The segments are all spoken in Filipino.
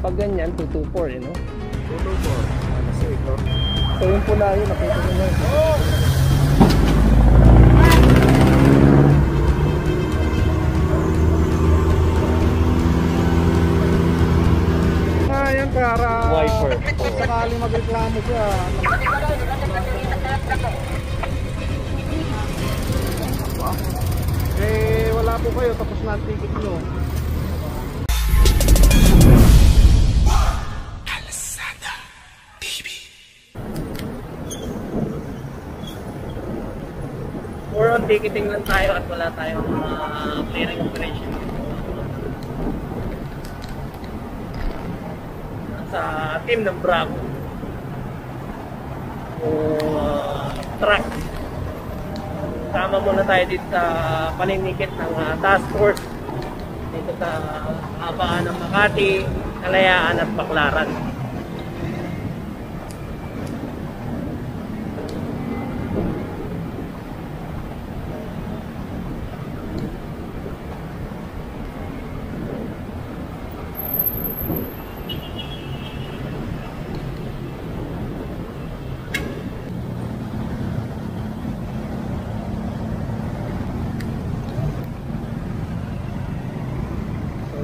Pag ganyan, 224 eh, no? 224. Ano sa ito? So yung pula yun, nakita ko na. Yan para Wiper. sakali magreklamo siya. Eh wala po kayo, tapos na ang ticket nyo. Kalsada TV. More on ticketing lang tayo at wala tayong clearing operation. Sa team ng Bravo o truck. Sama muna tayo dito sa paninikit ng task force dito sa Habaan ng Makati, Kalayaan at Baclaran.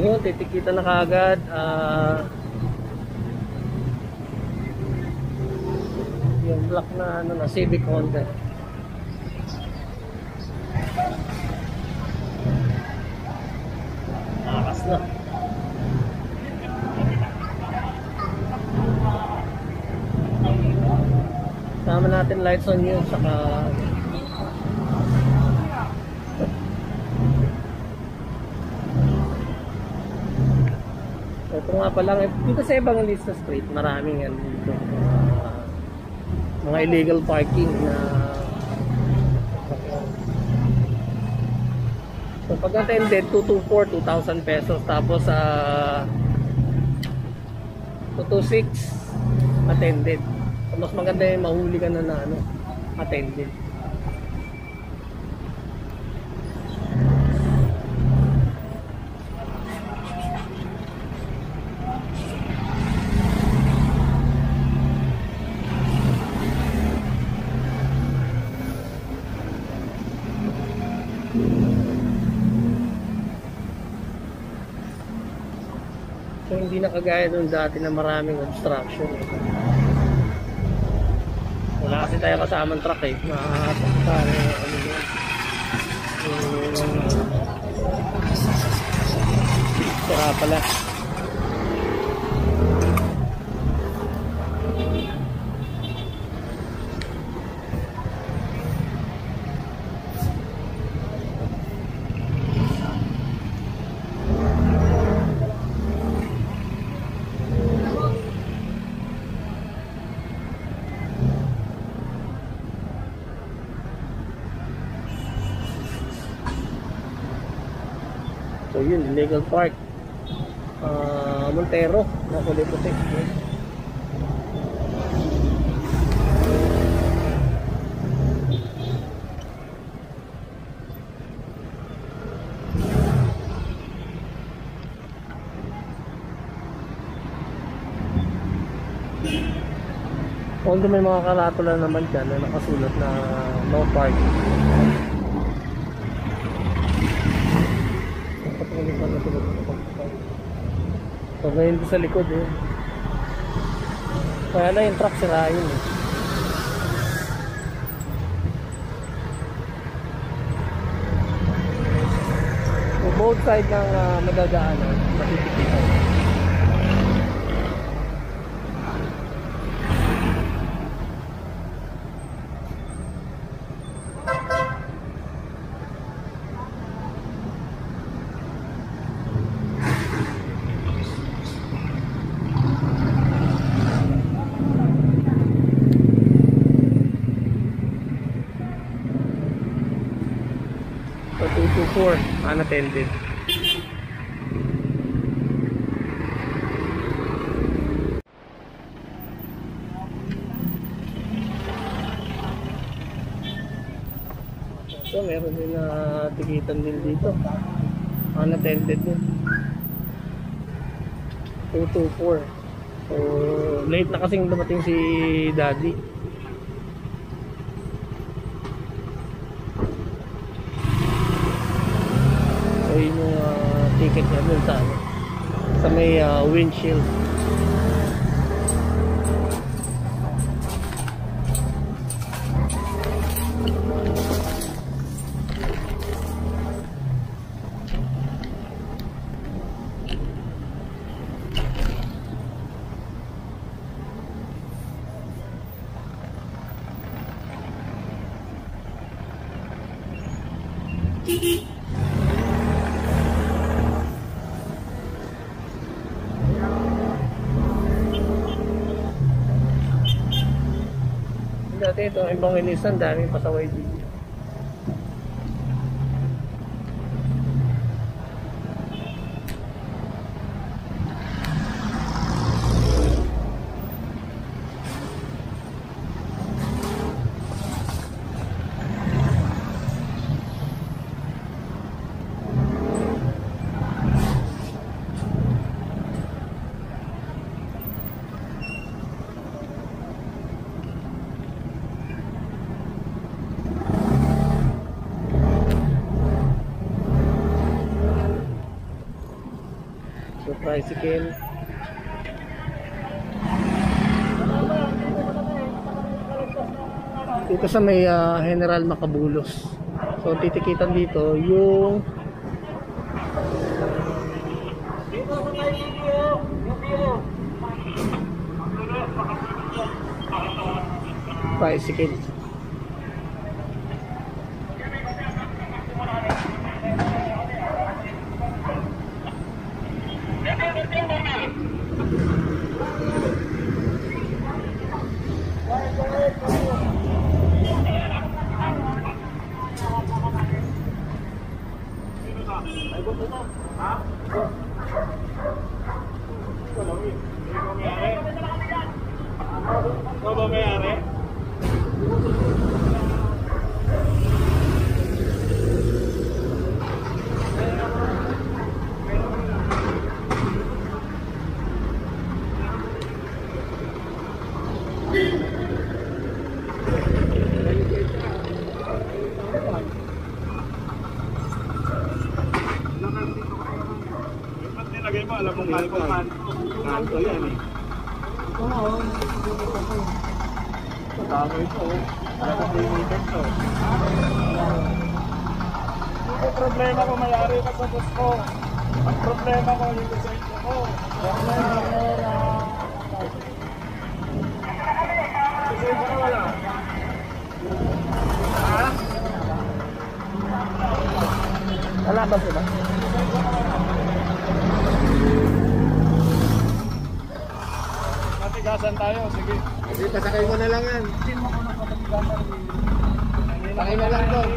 Ngayon, titikita na kaagad. Yung black na ano na Civic Honda. Akas na. Sama natin lights on yun, saka ito nga pa lang, dito sa Evangelista Street, maraming yan dito. Mga illegal parking na so pag attended, 224, 2,000 pesos. Tapos 226 attended. So, mas maganda yung mahuli ka na ano, attended. So hindi na kagaya nung dati na maraming obstruction. Wala kasi tayo kasamang truck eh. Makakasaktan ano yun. Sira pala. So yun, illegal park. Montero, na kulay puti. Although may mga karatula naman dyan na nakasulat na no parking. So ngayon sa likod eh. Kaya na yung truck sirahin eh. So both side ng madadaanan, matitikitan. So 224 unattended. So meron din na tikitan din dito. Unattended din. 224. So late na kasing dumating si Daddy. So yun yung ticket niya dun sa may windshield. Dati ito, ibang inisan, daming pasaway dito. Tricycle. Dito sa may General Macabulos. So titikitan dito yung tricycle. Alam mo kanto yan eh. Oo. Tama ito. Nakapilitan to. Hindi problema ko mayari ka sa bus ko. Ang problema ko yung lisensya ko. Lisensya ka wala? Ha? Wala ba sila? Matigasan tayo, sige. Sige, pasakay mo na lang yan. Sakay na lang doon.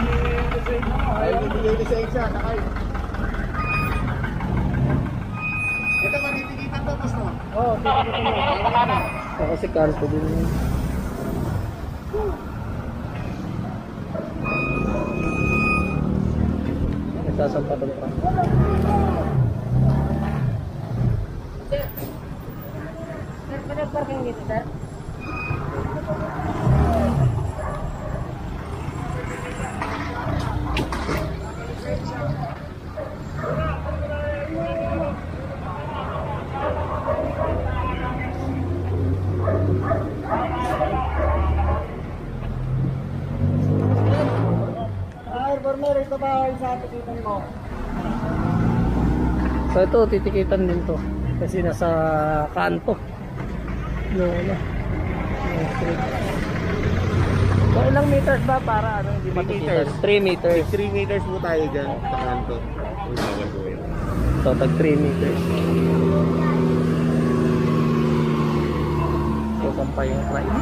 Ayaw mo bigay lisensya, sakay. Ito, manitikitan to, boss mo? Oo, titikitan mo. Ako si Carto din. Nagsasampatan pa. Parking dito, sir. Burner, ito ba yung sa titikitan mo? So ito, titikitan din to. Kasi nasa kanto. No, no. So ilang meters ba para ano hindi matikitan? 3 meters. 3 meters po tayo dyan sa kanto. So tag 3 meters. So sampay yung flight.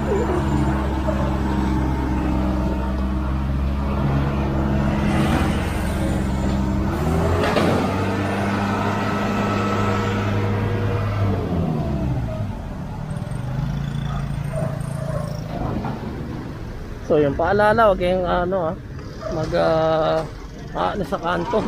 So yung paalala, wag kayong ano ano sa kanto.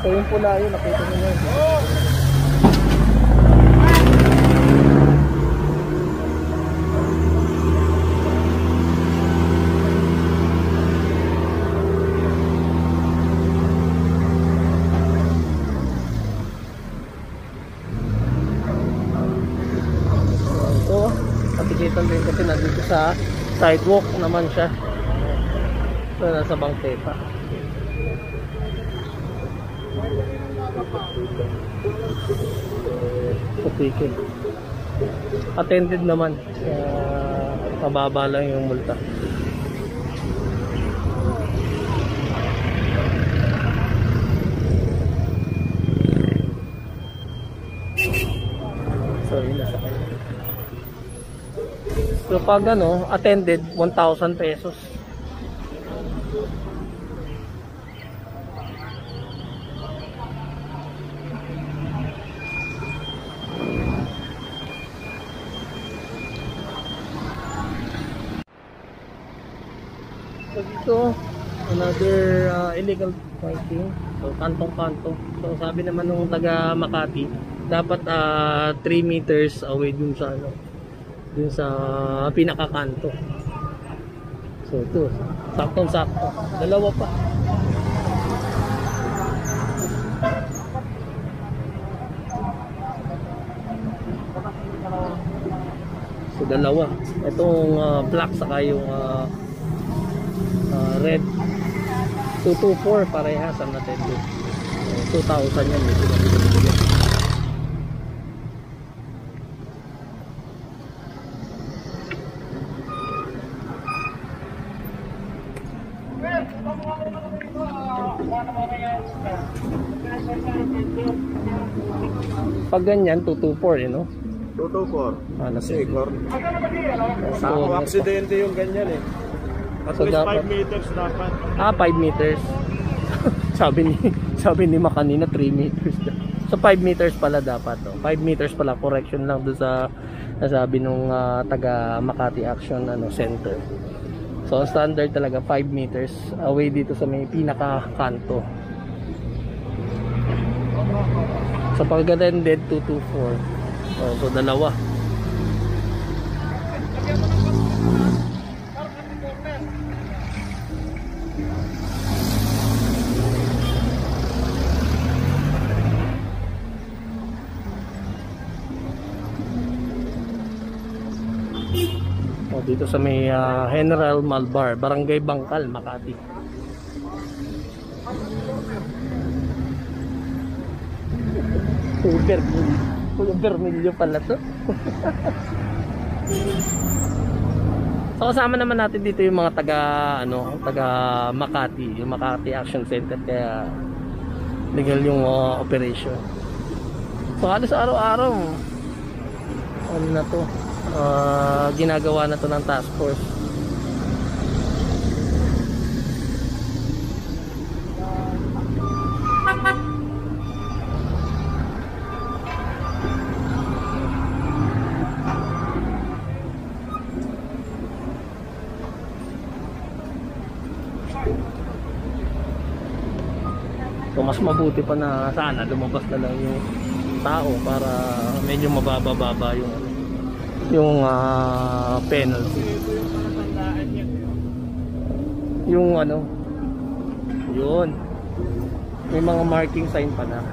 So yung pula yun, nakita nyo yun. Ito, katikitan din kasi nandito sa sidewalk naman siya. So nasa bangketa. Putikid. Attended naman. Mababa lang yung multa. So yun nasa kanya. So pag ano, attended 1,000 pesos. So dito, another illegal parking. So kantong-kanto. So sabi naman nung taga Makati, dapat 3 meters away dun sa ano, dun sa pinakakanto. So ito, saktong-sakto. Dalawa pa. So dalawa. Itong black saka yung red. 224 parehas ang attended. 2,000 yan. Pag ganyan 224 eh, no? 224. Nasa Sigor. so, Aksidente yung ganyan eh. At So, least dapat- 5 meters dapat. 5 meters. sabi ni Ma kanina 3 meters. So 5 meters pala dapat, oh. 5 meters pala, correction lang doon sa nasabi nung taga Makati Action Center. So ang standard talaga 5 meters away dito sa may pinaka-kanto. So pag attended 224. So dalawa. Dito sa may General Malbar, Barangay Bangkal, Makati. Pulong Vermilyo pala to. So kasama naman natin dito yung mga taga Makati, yung Makati Action Center, kaya legal yung operation. So halos araw-araw na to. Ginagawa na to ng task force. So mas mabuti pa na sana lumabas na lang yung tao para medyo mababa yung penalty. Yung yun, may mga marking sign pa na.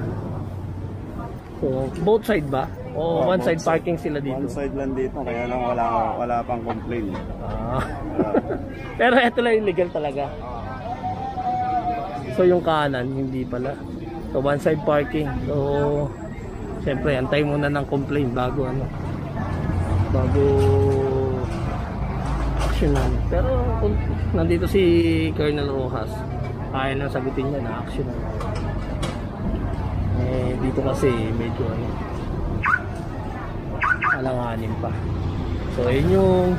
So both side ba? O one side parking sila dito? One side lang dito, kaya lang wala pang complaint. Pero ito lang yung legal talaga. So yung kanan hindi pala. So one side parking. So syempre antay muna ng complaint bago actionan. Pero kung nandito si Colonel Rojas, kaya nang sagutin niya na actionan. Dito kasi medyo alanganin pa. So yun yung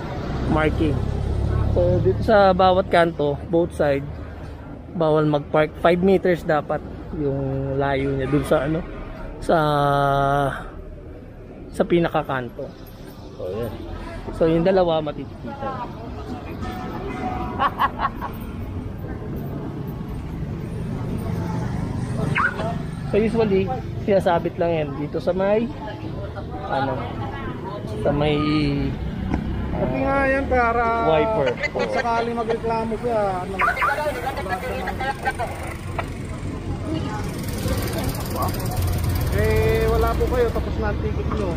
marking. So dito sa bawat kanto, both side, bawal mag-park. 5 meters dapat yung layo niya dun sa sa pinakakanto. So yun. So yung dalawa matitipita. So usually, sinasabit lang yan dito sa may sa may Pati nga yan para wiper. kung sakali magreklamo siya, wala po kayo, tapos na ang ticket nyo.